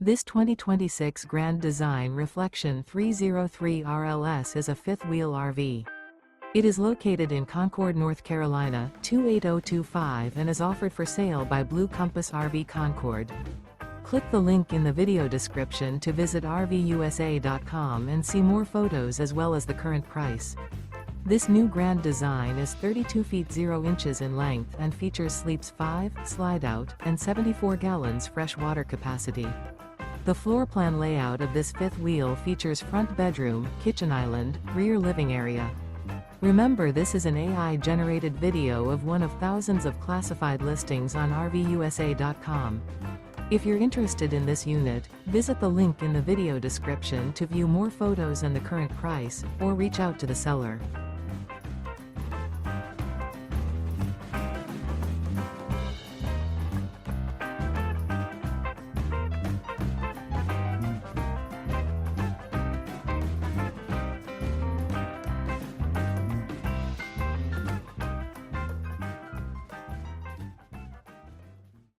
This 2026 Grand Design Reflection 303 RLS is a fifth-wheel RV. It is located in Concord, North Carolina, 28025 and is offered for sale by Blue Compass RV Concord. Click the link in the video description to visit RVUSA.com and see more photos as well as the current price. This new Grand Design is 32 feet 0 inches in length and features sleeps 5, Slideout, and 74 gallons fresh water capacity. The floor plan layout of this fifth wheel features front bedroom, kitchen island, rear living area. Remember, this is an AI-generated video of one of thousands of classified listings on RVUSA.com. If you're interested in this unit, visit the link in the video description to view more photos and the current price, or reach out to the seller.